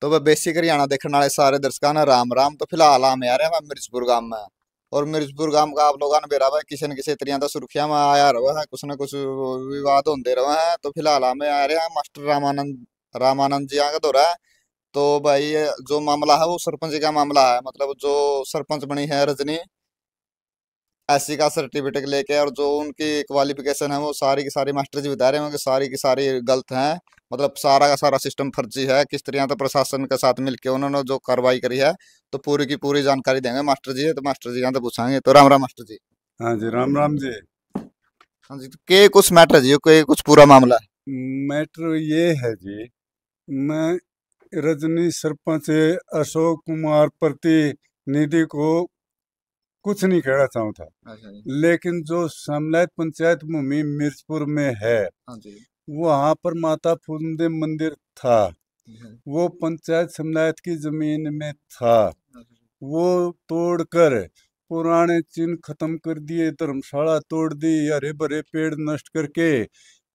तो वह बेसिक हरियाणा देखने वाले सारे दर्शकों ने राम राम। तो फिलहाल हम यार हैं मिर्चपुर गांव में। और मिर्चपुर गांव का आप लोगों ने बेरा भाई किसी न किसी तरिया का सुर्खियां में आया रहा है, कुछ न कुछ विवाद होते रहे हैं। तो फिलहाल हमें आ रहे हैं मास्टर रामानंद जी आगे दौरा है। तो भाई ये जो मामला है वो सरपंच का मामला है, मतलब जो सरपंच बनी है रजनी, एससी का सर्टिफिकेट लेके, और जो उनकी क्वालिफिकेशन है वो सारी की सारी मास्टर जी बता रहे हैं कि सारी की सारी गलत हैं। मतलब सारा का सारा सिस्टम फर्जी है। किस तरह तो प्रशासन के साथ मिलके उन्होंने जो कार्रवाई करी है, तो पूरी की पूरी जानकारी देंगे मास्टर जी। तो मास्टर जी यहाँ तो पूछाएंगे। तो राम राम मास्टर जी। हाँ जी, राम राम जी। हाँ जी, तो के कुछ मैटर है जी, के कुछ पूरा मामला है। मैटर ये है जी, मैं रजनी सरपंच अशोक कुमार प्रतिनिधि को कुछ नहीं कहना चाहता, अच्छा जी। लेकिन जो समलैत पंचायत भूमि मिर्चपुर में है, हाँ जी। वहाँ पर माता फूलदेव मंदिर था। अच्छा वो पंचायत समलैत की जमीन में था। जी। वो तोड़कर पुराने चिन्ह खत्म कर दिए, धर्मशाला तोड़ दी, हरे भरे पेड़ नष्ट करके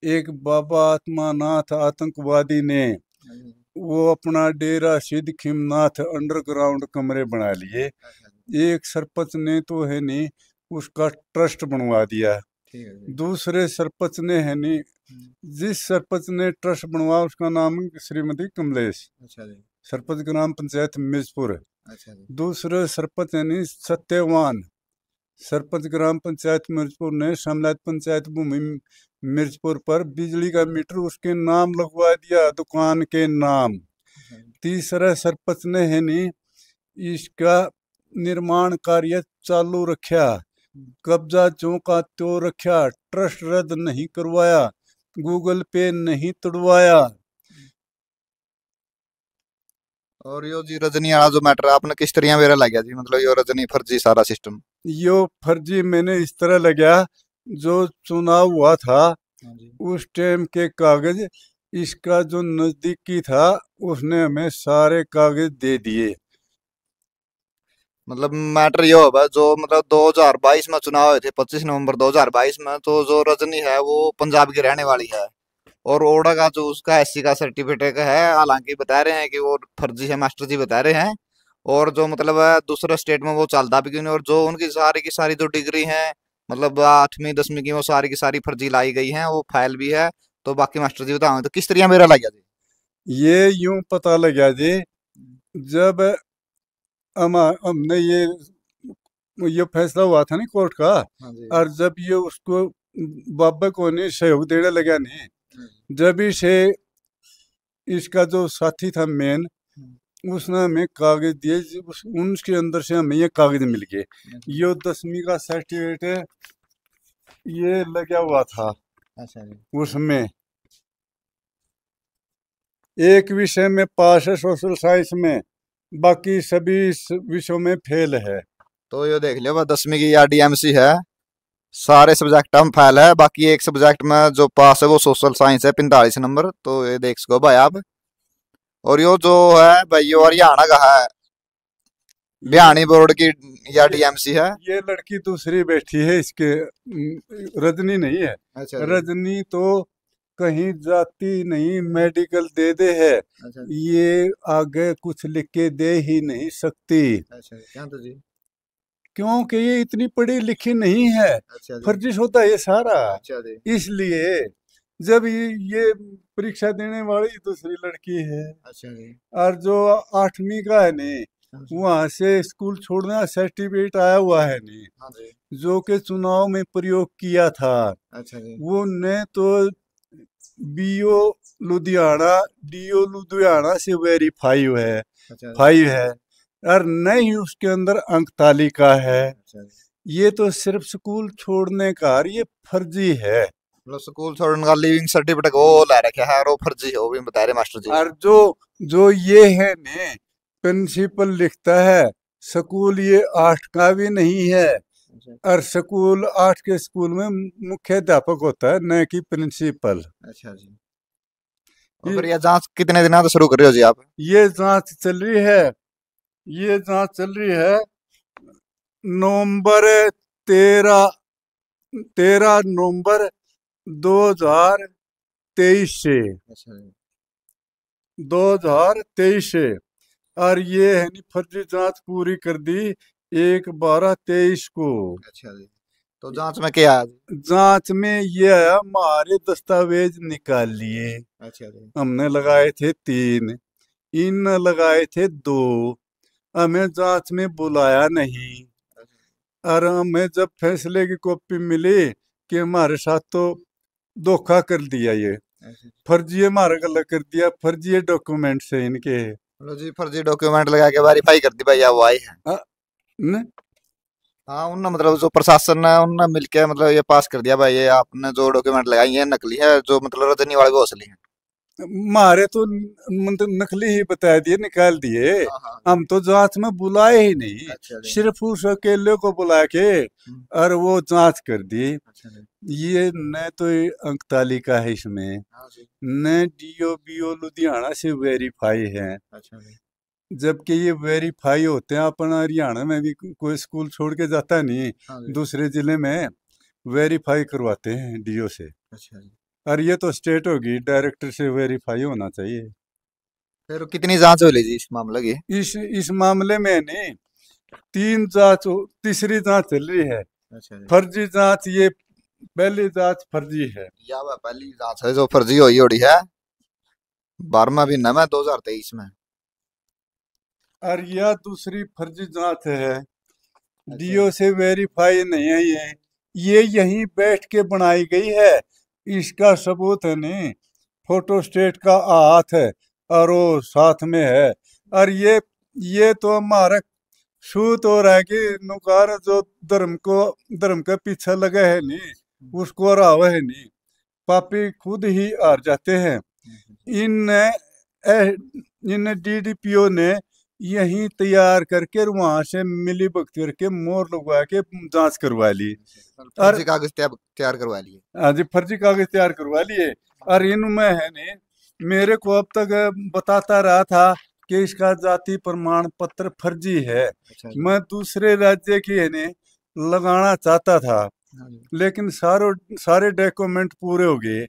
एक बाबा आत्मानाथ आतंकवादी ने हाँ जी। वो अपना डेरा सिद्ध खिमनाथ अंडरग्राउंड कमरे बना लिए। अच्छा जी। एक सरपंच ने तो है नहीं उसका ट्रस्ट बनवा दिया। ठीक है जी। दूसरे सरपंच ने है नहीं, जिस सरपंच ने ट्रस्ट बनवा उसका नाम श्रीमती कमलेश, अच्छा जी। सरपंच ग्राम पंचायत मिर्चपुर। अच्छा जी। दूसरे सरपंच है नहीं सत्यवान, सरपंच ग्राम पंचायत मिर्चपुर ने समलैत पंचायत भूमि मिर्चपुर पर बिजली का मीटर उसके नाम लगवा दिया, दुकान के नाम। अच्छा जी। तीसरा सरपंच ने है नहीं इसका निर्माण कार्य चालू रखा, कब्जा जो का त्यों रखा, ट्रस्ट रद्द नहीं करवाया, गूगल पे नहीं तोड़वाया। और यो जी रजनी वाला जो मैटर आपने किस तरह मेरा लग गया जी, मतलब यो रजनी फर्जी सारा सिस्टम। यो फर्जी मैंने इस तरह लगा, जो चुनाव हुआ था हाँ जी। उस टाइम के कागज इसका जो नजदीकी था उसने हमें सारे कागज दे दिए। मतलब मैटर ये होगा जो मतलब 2022 में चुनाव हुए थे, 25 नवंबर 2022 में। तो जो रजनी है वो पंजाब की रहने वाली है। और ओडा का जो उसका एससी का सर्टिफिकेट है, हालांकि बता रहे हैं कि वो फर्जी है, मास्टर जी बता रहे हैं। और जो मतलब है दूसरे स्टेट में वो चलता भी क्यों नहीं। और जो उनकी सारी जो डिग्री है, मतलब 8वीं 10वीं की, वो सारी की सारी फर्जी लाई गई है, वो फाइल भी है। तो बाकी मास्टर जी बताओ तो किस तरह मेरा लग गया जी। ये यूं पता लगा जी, जब हमने ये फैसला हुआ था नहीं कोर्ट का, हाँ जी। और जब ये उसको बाबा को नहीं सहयोग देने लगा नहीं, जब इसे इसका जो साथी था मेन, उसने हमें कागज दिए, उनके अंदर से हमें ये कागज मिल गए। ये 10वीं का सर्टिफिकेट ये लगा हुआ था। अच्छा जी। उसमें एक विषय में पास है सोशल साइंस में, बाकी सभी विषयों में फेल है। तो ये देख लियो वह 10वीं की या डीएमसी है, सारे सब्जेक्ट हम फेल है। बाकी एक सब्जेक्ट में जो पास है वो सोशल साइंस है, 45 नंबर। तो ये देख सको भाई आप। और यो जो है भाई यो हरियाणा का है, ये बिहानी बोर्ड की या ये डीएमसी है। ये लड़की दूसरी बैठी है इसके, रजनी नहीं है। अच्छा जी। रजनी तो कहीं जाती नहीं, मेडिकल दे दे है, अच्छा जी। ये आगे कुछ लिख के दे ही नहीं सकती, अच्छा जी, क्या तो जी। क्योंकि ये इतनी पढ़ी लिखी नहीं है। अच्छा जी। फर्जिश होता है ये सारा। अच्छा जी। इसलिए जब ये परीक्षा देने वाली दूसरी लड़की है, अच्छा जी। और जो 8वीं का है नहीं, हाँ जी। वहां से स्कूल छोड़ना सर्टिफिकेट आया हुआ है नहीं, हाँ जी। जो कि चुनाव में प्रयोग किया था। अच्छा जी। वो ने तो बीओ लुधियाना, डीओ लुधियाना से वेरीफाई है, अच्छा जी। फाइव है, और नहीं उसके अंदर अंक तालिका है। अच्छा जी। ये तो सिर्फ स्कूल छोड़ने का, और ये फर्जी है। मतलब स्कूल छोड़ने का लिविंग सर्टिफिकेट वो ला रखा है, और वो फर्जी है, वो भी बता रहे मास्टर जी। और जो जो ये है ने प्रिंसिपल लिखता है, स्कूल ये 8 का भी नहीं है, अच्छा। और स्कूल 8 के स्कूल में मुख्य अध्यापक होता है, न कि प्रिंसिपल। अच्छा जी। और ये फिर ये जांच कितने दिनों से शुरू कर रहे हो जी आप। ये जांच चल रही है, ये जांच चल रही है नवंबर 13 13 नवंबर 2023 से। अच्छा जी। 2023 से। और ये है नी फर्जी जांच पूरी कर दी 1/12/23 को। अच्छा जी। तो जांच में क्या आया जी? जांच में ये आया, हमारे दस्तावेज निकाल लिए। अच्छा जी। हमने लगाए थे 3, इन लगाए थे 2। हमें जांच में बुलाया नहीं। और हमें जब फैसले की कॉपी मिली कि हमारे साथ तो धोखा कर दिया, ये अच्छा। फर्जी हमारा गलत कर दिया, फर्जी डॉक्यूमेंट है इनके। मतलब जी फर्जी डॉक्यूमेंट लगा के वेरीफाई कर दी भाई वो आई है। अ, न? हाँ उनने मतलब जो प्रशासन है उनने मिलके मतलब ये पास कर दिया भाई ये आपने जो डॉक्यूमेंट लगाई है नकली है जो मतलब रजनी वाले को असली है। मारे तो मतलब नकली ही बता दिए, निकाल दिए। हाँ हाँ जी। हम तो जांच में बुलाए ही नहीं, अच्छा जी। सिर्फ उस अकेले को बुला के और वो जांच कर दी। अच्छा जी। ये न तो ये अंक तालिका है इसमें, हाँ जी। न डीओ बीओ लुधियाना से वेरीफाई है। अच्छा जी। जबकि ये वेरीफाई होते हैं, अपना हरियाणा में भी कोई स्कूल छोड़ के जाता नहीं, हाँ जी। दूसरे जिले में वेरीफाई करवाते हैं डीओ से। अच्छा जी। और ये तो स्टेट होगी, डायरेक्टर से वेरीफाई होना चाहिए। फिर कितनी जांच हो ली जी इस मामले की? इस मामले में नहीं, 3 जांच, तीसरी जांच चल रही है। अच्छा जी। फर्जी जांच, ये पहली जांच फर्जी है। या वह पहली जांच है जो फर्जी हुई होड़ी है 12वां महीना में 2023 में। और यह दूसरी फर्जी जांच है, अच्छा डीओ जी। से वेरीफाई नहीं है ये यहीं बैठ के बनाई गई है। इसका सबूत है नहीं, फोटो स्टेट का हाथ है और वो साथ में है। और ये तो हमारा शूत हो रहा है कि नुकार जो धर्म के पीछे लगे है नहीं, उसको हरावे है नहीं, पापी खुद ही हार जाते हैं। इन इन डीडीपीओ ने यहीं तैयार करके और वहां से मिली भगत करके मोहर लगवा के जांच करवा ली। और फर्जी कागज तैयार करवा लिए। आज फर्जी कागज तैयार करवा लिए। और इनमें है ने मेरे को अब तक बताता रहा था कि इसका जाति प्रमाण पत्र फर्जी है। अच्छा जी। मैं दूसरे राज्य की है ने लगाना चाहता था, हाँ जी। लेकिन सारे डॉक्यूमेंट पूरे हो गए।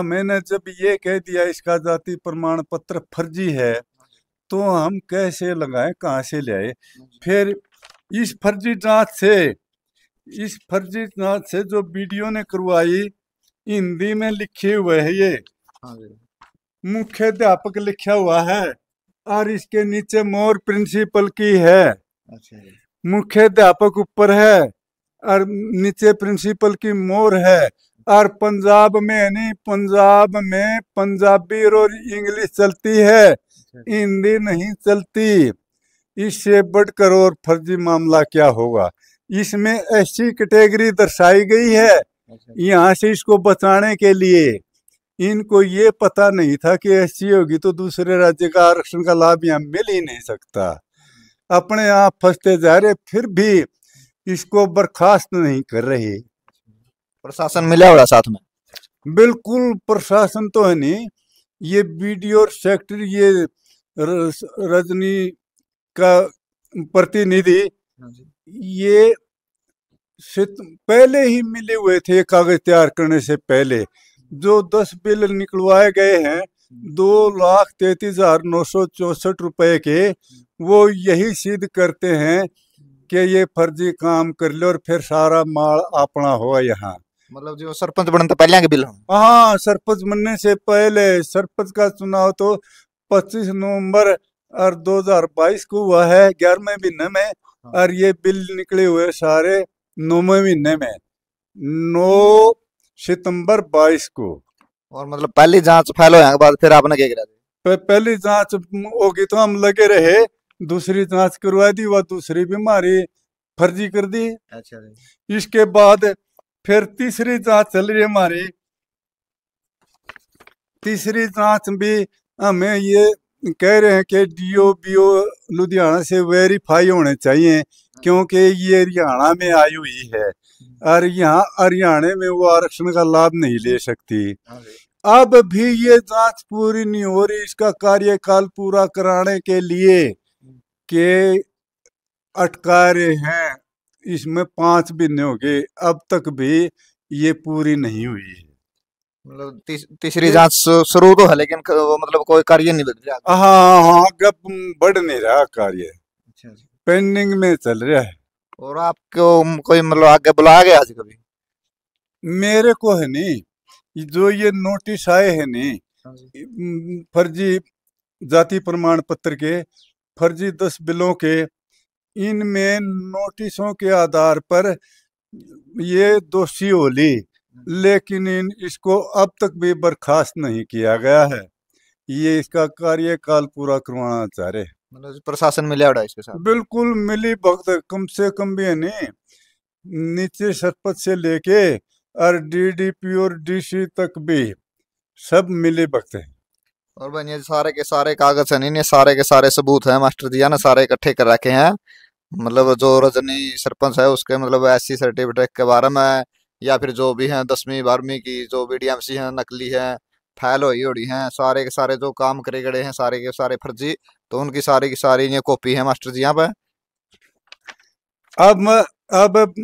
मैंने जब ये कह दिया इसका जाति प्रमाण पत्र फर्जी है, तो हम कैसे लगाएं, कहाँ से ले आए? फिर इस फर्जी जांच से इस फर्जी जांच से जो वीडियो ने करवाई, हिंदी में लिखे हुए है ये, हाँ जी। मुख्य अध्यापक लिखा हुआ है और इसके नीचे मोर प्रिंसिपल की है। अच्छा जी। मुख्य अध्यापक ऊपर है और नीचे प्रिंसिपल की मोर है। और पंजाब में है नहीं, पंजाब में पंजाबी और इंग्लिश चलती है, अच्छा जी। हिंदी नहीं चलती। इससे बढ़कर और फर्जी मामला क्या होगा? इसमें ऐसी कैटेगरी दर्शाई गई है अच्छा। यहाँ से इसको बचाने के लिए। इनको ये पता नहीं था कि ऐसी होगी तो दूसरे राज्य का आरक्षण का लाभ यहाँ मिल ही नहीं सकता। अपने आप फंसते जा रहे, फिर भी इसको बर्खास्त नहीं कर रहे। प्रशासन मिला बड़ा साथ में। बिल्कुल प्रशासन तो है नहीं, ये बीडीओ और सेक्रेटरी, ये रजनी का प्रतिनिधि, हाँ जी। ये पहले ही मिले हुए थे कागज तैयार करने से पहले। जो 10 बिल निकलवाए गए हैं 2,33,964 रुपए के, वो यही सिद्ध करते हैं कि ये फर्जी काम कर ले और फिर सारा माल अपना हुआ यहाँ। मतलब जो सरपंच बनने तो पहले के बिल हों। हाँ, सरपंच बनने से पहले सरपंच का चुनाव तो 25 नवंबर और 2022 को हुआ है, 11वें महीने में। हाँ। और ये बिल निकले हुए सारे 9वें महीने में, 9 सितंबर 22 को। और मतलब पहली जांच फाइल होने के बाद फिर आपने क्या करा? पहली जांच होगी तो हम लगे रहे, दूसरी जांच करवा दी, वह दूसरी बीमारी फर्जी कर दी। अच्छा जी। इसके बाद फिर तीसरी जांच चल रही है हमारी। तीसरी जांच भी हमें ये कह रहे हैं कि डीओ बीओ लुधियाना से वेरीफाई होने चाहिए, क्योंकि ये हरियाणा में आई हुई है और यहाँ हरियाणा में वो आरक्षण का लाभ नहीं ले सकती। हाँ जी। अब भी ये जांच पूरी नहीं हो रही, इसका कार्यकाल पूरा कराने के लिए के अटका रहे हैं। इसमें 5 महीने हो गए, अब तक भी ये पूरी नहीं हुई है। मतलब तीसरी जांच शुरू तो है, लेकिन वो मतलब कोई कार्य नहीं बदल रहा। हाँ हाँ, अब बढ़ नहीं रहा कार्य, अच्छा जी। पेंडिंग में चल रहा है। और आपको कोई मतलब आगे बुलाया गया जी कभी? मेरे को है नहीं, जो ये नोटिस आए हैं नहीं, हाँ जी। फर्जी जाति प्रमाण पत्र के, फर्जी 10 बिलों के, इनमें नोटिसों के आधार पर ये दोषी हो ली, लेकिन इसको अब तक भी बर्खास्त नहीं किया गया है। ये इसका कार्यकाल पूरा करवाना चाह रहे। मतलब प्रशासन मिला उड़ा इसके साथ? बिल्कुल मिली भगत, कम से कम भी है नहीं, नीचे सरपंच से लेके और डीडीपी और डीसी तक भी सब मिली भगत है। और भाई ये सारे के सारे कागज है नहीं, ये सारे के सारे सबूत हैं मास्टर जी, है ना, सारे इकट्ठे कर रखे हैं। मतलब जो रजनी सरपंच है उसके मतलब एससी सर्टिफिकेट के बारे में, या फिर जो भी है 10वीं 12वीं की जो बीडीएमसी है नकली है, फाइल हुई उड़ी हैं, सारे के सारे जो काम करे गए हैं सारे के सारे फर्जी, तो उनकी सारी की सारी ये कॉपी है मास्टर जी यहाँ पे। अब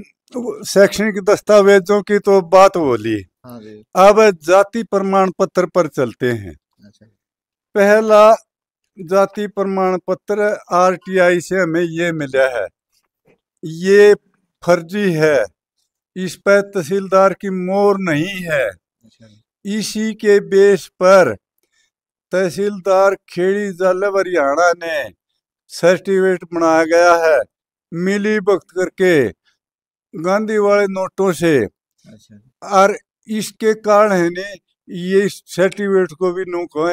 शैक्षणिक दस्तावेजों की तो बात बोली, हाँ जी। अब जाति प्रमाण पत्र पर चलते हैं। अच्छा। पहला जाति प्रमाण पत्र आरटीआई से हमें ये मिला है, ये फर्जी है, इस पर तहसीलदार की मोहर नहीं है। अच्छा। इसी के बेस पर तहसीलदार खेड़ी जालव हरियाणा ने सर्टिफिकेट बनाया गया है, मिली भगत करके गांधी वाले नोटों से। अच्छा। और इसके कारण है ने ये सर्टिफिकेट को भी नो कहा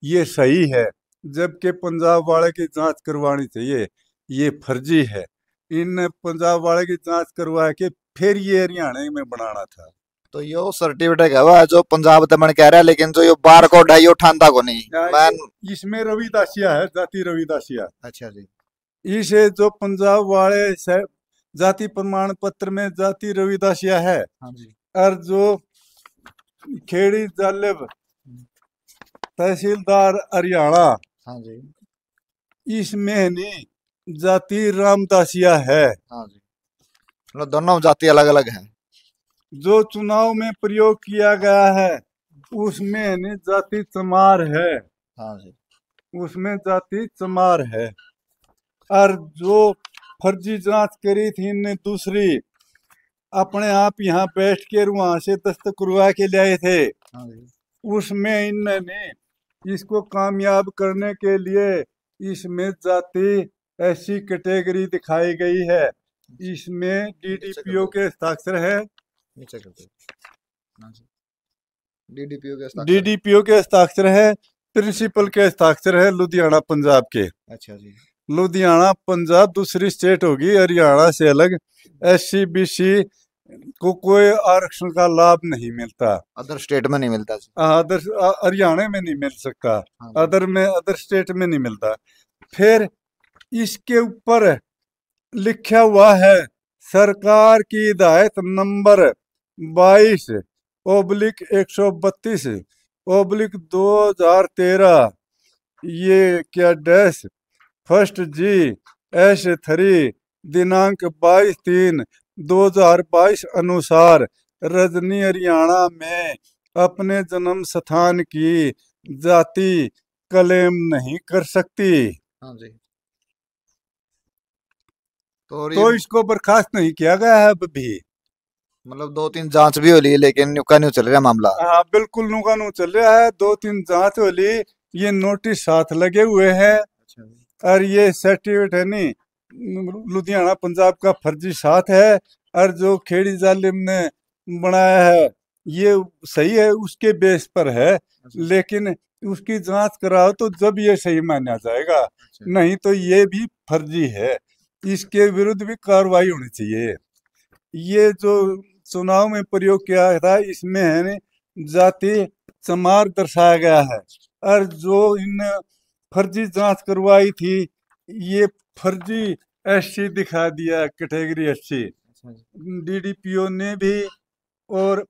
ये सही है, जबकि पंजाब वाले की जांच करवानी चाहिए, ये फर्जी है। इन पंजाब वाले की जांच करवा के फिर ये हरियाणा में बनाना था। तो यो सर्टिफिकेट है वह जो पंजाब तमन कह रहा है, लेकिन जो यो बार कोड है यो ठांदा को नहीं मैं। इसमें रविदासिया है, जाति रविदासिया। अच्छा जी। इसे जो पंजाब वाले जाति प्रमाण पत्र में जाति रविदासिया है, हाँ जी। और जो खेड़ी जालिब तहसीलदार हरियाणा, हाँ जी। इसमें नहीं जाति रामदासिया है। हाँ जी। मतलब दोनों जाति अलग अलग हैं। जो चुनाव में प्रयोग किया गया है उसमें नहीं जाति चमार है। हाँ जी। उसमें जाति चमार है। और जो फर्जी जांच करी थी इनने दूसरी, अपने आप यहाँ बैठ के वहां से दस्तखत करवा के लाए थे, हाँ जी। उसमें इन्होंने इसको कामयाब करने के लिए इसमें जाति ऐसी कैटेगरी दिखाई गई है, इसमें डीडीपीओ के हस्ताक्षर है, नीचे करते। हाँ जी। डीडीपीओ के हस्ताक्षर। डीडीपीओ के हस्ताक्षर है, प्रिंसिपल के हस्ताक्षर है लुधियाना पंजाब के। अच्छा जी। लुधियाना पंजाब दूसरी स्टेट होगी, हरियाणा से अलग एससी बीसी को कोई आरक्षण का लाभ नहीं मिलता। अदर स्टेट में नहीं मिलता जी। अदर हरियाणा में नहीं मिल सकता, हाँ जी। अदर स्टेट में नहीं मिलता। फिर इसके ऊपर लिखा हुआ है सरकार की हिदायत नंबर 22/132/2013, ये क्या डैश फर्स्ट जी एस 3 दिनांक 22/3/2022 अनुसार रजनी हरियाणा में अपने जन्म स्थान की जाति क्लेम नहीं कर सकती। हाँ जी। तो और ये तो इसको बर्खास्त नहीं किया गया है अब भी। मतलब 2-3 जांच भी हो ली, लेकिन न्यू का न्यू चल रहा मामला। हाँ बिल्कुल नुकानू चल रहा है, 2-3 जांच हो ली, ये नोटिस साथ लगे हुए हैं। अच्छा जी। और ये सर्टिफिकेट है नहीं लुधियाना पंजाब का फर्जी साथ है, और जो खेड़ी जालिम ने बनाया है ये सही है, उसके बेस पर है, अच्छा। लेकिन उसकी जांच कराओ तो जब ये सही माना जाएगा, अच्छा। नहीं तो ये भी फर्जी है, इसके विरुद्ध भी कार्रवाई होनी चाहिए। ये जो चुनाव में प्रयोग किया था इसमें है न जाति चमार दर्शाया गया है, और जो इन फर्जी जांच करवाई थी ये फर्जी एससी दिखा दिया, कैटेगरी एससी। अच्छा जी। डीडीपीओ ने भी और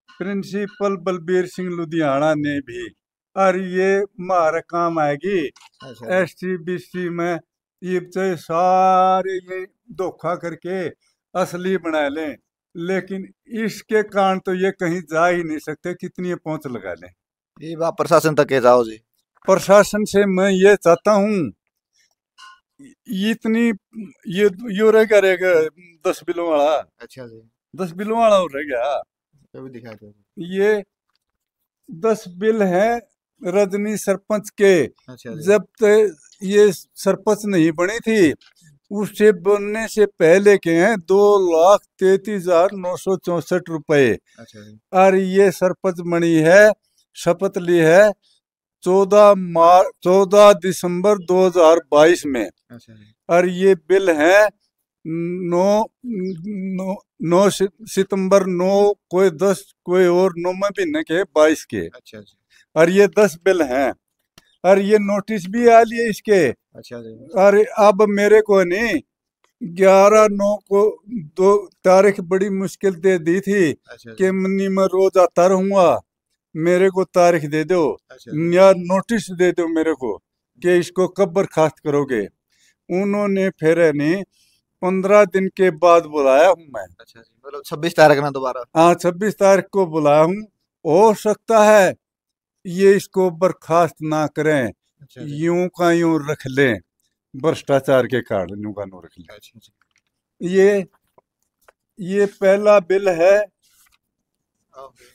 प्रिंसिपल बलबीर सिंह लुधियाना ने भी, और ये हमारे काम आएगी अच्छा जी। एससी बीसी में, ये चाहे सारे ये धोखा करके असली बना लें, लेकिन इसके कारण तो ये कहीं जा ही नहीं सकते, कितनी ये पहुंच लगा लें। ये बात प्रशासन तक के जाओ जी। प्रशासन से मैं ये चाहता हूँ, इतनी ये यो रह गया रहेगा 10 बिलों वाला, अच्छा जी। 10 बिलों वाला हो रह गया। कभी दिखा दो। ये 10 बिल हैं रजनी सरपंच के। अच्छा जी। जब तक ये सरपंच नहीं बनी थी, उससे बनने से पहले के हैं 2,33,964 रुपए। अच्छा जी। और ये सरपंच बनी है, शपथ ली है 14 दिसंबर 2022 में। अच्छा जी। और ये बिल है 9 सितंबर 9 कोई 10 कोई और 9 महीने के 22 के। अच्छा जी। और ये 10 बिल हैं, और ये नोटिस भी आ लिए इसके। अच्छा जी। और अब मेरे को नहीं 11/9 को 2 तारीख बड़ी मुश्किल दे दी थी अच्छा कि जी। मन्नी मैं रोज आता रहूंगा, मेरे को तारीख दे दो अच्छा जी। या नोटिस दे दो मेरे को कि इसको कब बर्खास्त करोगे। उन्होंने फिर नहीं 15 दिन के बाद बुलाया हूं मैं। अच्छा जी, मतलब 26 तारीख में दोबारा। हाँ 26 तारीख को बुलाया हूँ। हो सकता है ये इसको बर्खास्त ना करें, अच्छा जी। यूं का यूं रख लें, भ्रष्टाचार के कारण यूं का यूं रख लें। अच्छा जी। ये पहला बिल है। ओके।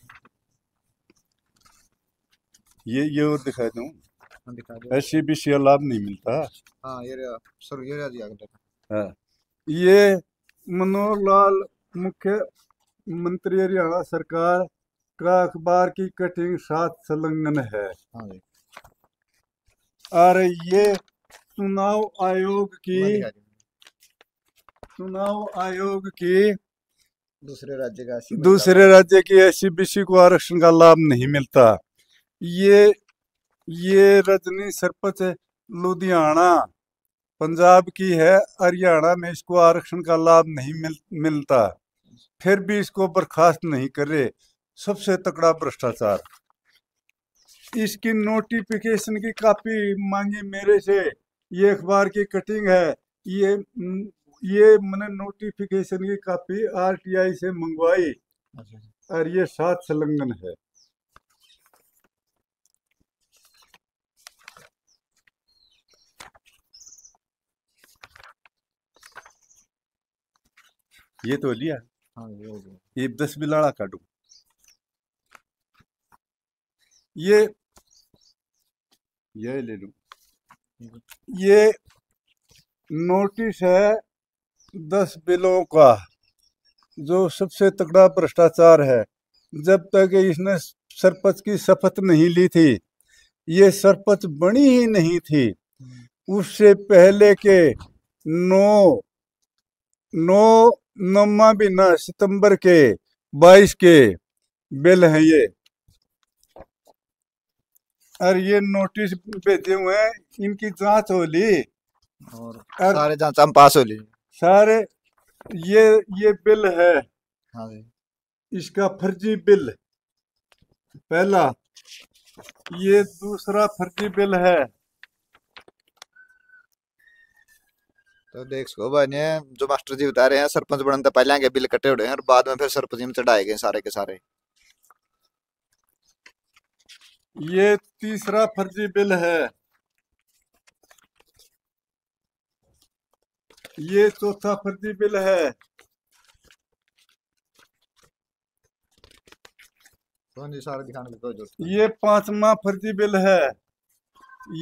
ये और दिखा दूं, हाँ, दिखा दो। ऐसी भी शेयर लाभ नहीं मिलता। हाँ ये रहा सर, ये रहा जी आगे देखो। हाँ, ये मनोहर लाल मुख्यमंत्री हरियाणा सरकार का अखबार की कटिंग 7 संलग्न है। हाँ जी। और ये चुनाव आयोग की मैं दिखा दूँ। चुनाव आयोग की दूसरे राज्य का ऐसी दूसरे राज्य की एससी बीसी को आरक्षण का लाभ नहीं मिलता। ये ये रजनी सरपंच लुधियाना पंजाब की है, हरियाणा में इसको आरक्षण का लाभ नहीं मिलता, फिर भी इसको बर्खास्त नहीं करे। सबसे तगड़ा भ्रष्टाचार। इसकी नोटिफिकेशन की कॉपी मांगी मेरे से, ये अखबार की कटिंग है। ये ये मैंने नोटिफिकेशन की कॉपी आरटीआई से मंगवाई, अच्छा जी। और ये 7 संलग्न है। ये तो लिया, हाँ ये हो गया। ये 10 बिलाड़ा काटू। ये ले लूं। ये नोटिस है 10 बिलों का, जो सबसे तगड़ा भ्रष्टाचार है। जब तक इसने सरपंच की शपथ नहीं ली थी, ये सरपंच बनी ही नहीं थी, उससे पहले के 9 महीना सितंबर के 22 के बिल हैं ये। और ये नोटिस भेजे हुए हैं, इनकी जांच हो ली और और सारे जांच हम पास हो ली। सारे ये बिल है हाँ जी। इसका फर्जी बिल पहला, ये दूसरा फर्जी बिल है। तो देख सको भाई ने जो मास्टर जी बता रहे हैं, सरपंच बनने से पहले के बिल कटे हुए हैं और बाद में फिर सरपंच में चढ़ाए गए सारे के सारे। ये तीसरा फर्जी बिल है। ये चौथा फर्जी बिल है। कौन जी सारे दिखाने की कोई जरूरत नहीं। ये 5वां फर्जी बिल है।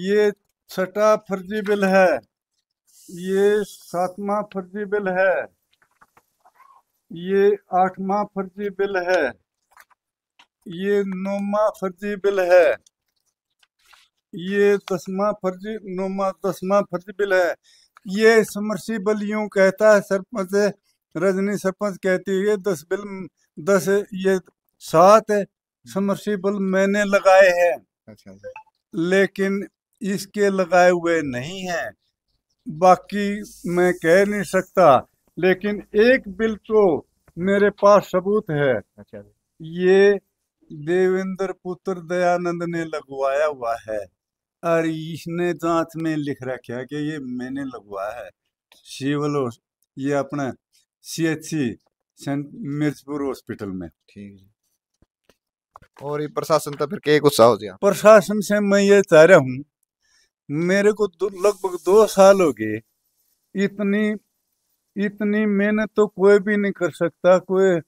ये 6ठा फर्जी बिल है। ये 7वां फर्जी बिल है। ये 8वां फर्जी बिल है। ये 9वां फर्जी बिल है। ये 10वां फर्जी बिल है। ये समर्सिबल यूं कहता है सरपंच, रजनी सरपंच कहती है 10 बिल 10 ये 7 समर्सिबल मैंने लगाए हैं, अच्छा जी। लेकिन इसके लगाए हुए नहीं हैं। बाकी मैं कह नहीं सकता, लेकिन एक बिल तो मेरे पास सबूत है। अच्छा जी। ये देवेंद्र पुत्र दयानंद ने लगवाया हुआ है, और इसने जांच में लिख रखा है कि ये मैंने लगवाया है। सिविल ये अपना CHC सेंट मिर्चपुर हॉस्पिटल में। ठीक है। और ये प्रशासन तो फिर के गुस्सा हो गया? प्रशासन से मैं ये चाह रहा हूँ, मेरे को लगभग 2 साल हो गए, इतनी इतनी मेहनत तो कोई भी नहीं कर सकता। कोई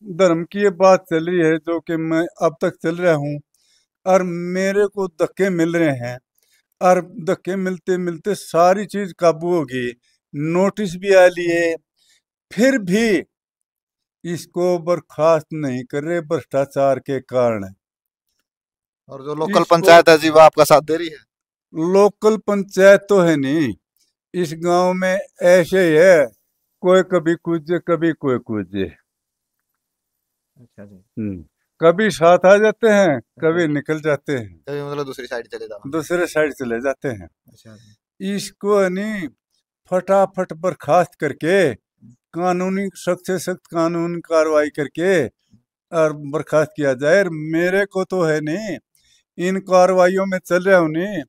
धर्म की ये बात चल रही है जो कि मैं अब तक चल रहा हूँ, और मेरे को धक्के मिल रहे हैं, और धक्के मिलते मिलते सारी चीज काबू होगी, नोटिस भी आ लिए, फिर भी इसको बर्खास्त नहीं कर रहे भ्रष्टाचार के कारण। और जो लोकल इसको पंचायत है जी वो आपका साथ दे रही है? लोकल पंचायत तो है नहीं, इस गांव में ऐसे ही है, कोई कभी कूदे कभी कोई कूदे। अच्छा जी। कभी साथ आ जाते हैं, कभी निकल जाते हैं, कभी मतलब दूसरी साइड चले जाओ। दूसरे साइड चले जाते हैं। अच्छा जी। इसको नहीं फटाफट बर्खास्त करके कानूनी सख्त से सख्त कानूनी कार्रवाई करके और बर्खास्त किया जाए। और मेरे को तो है नहीं, इन कार्रवाइयों में चल रहा हूँ नहीं,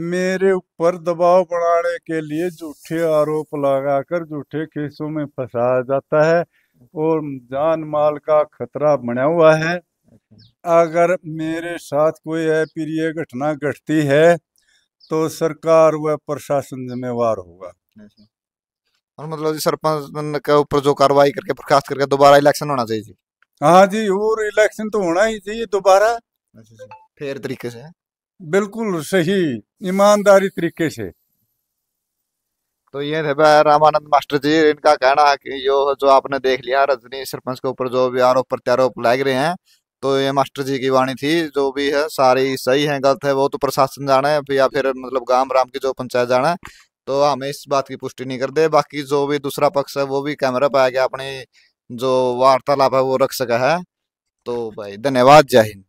मेरे ऊपर दबाव बनाने के लिए झूठे आरोप लगाकर झूठे केसों में फंसाया जाता है, और जान माल का खतरा बना हुआ है। अगर मेरे साथ कोई अप्रिय घटना घटती है तो सरकार व प्रशासन जिम्मेवार होगा। और मतलब जी सरपंच के ऊपर जो कार्रवाई करके बर्खास्त करके दोबारा इलेक्शन होना चाहिए जी? हाँ जी, और इलेक्शन तो होना ही चाहिए दोबारा। अच्छा जी। फेयर तरीके से? बिल्कुल सही, ईमानदारी तरीके से। तो ये थे भाई रामानंद मास्टर जी, इनका कहना है कि जो आपने देख लिया रजनी सरपंच के ऊपर जो भी आरोप प्रत्यारोप लग रहे हैं, तो ये मास्टर जी की वाणी थी। जो भी है सारी सही है गलत है वो तो प्रशासन जाने या फिर मतलब गांव राम की जो पंचायत जाना है, तो हमें इस बात की पुष्टि नहीं कर दे। बाकी जो भी दूसरा पक्ष है वो भी कैमरा पे आके अपनी जो वार्तालाप है वो रख सका है। तो भाई धन्यवाद, जय हिंद।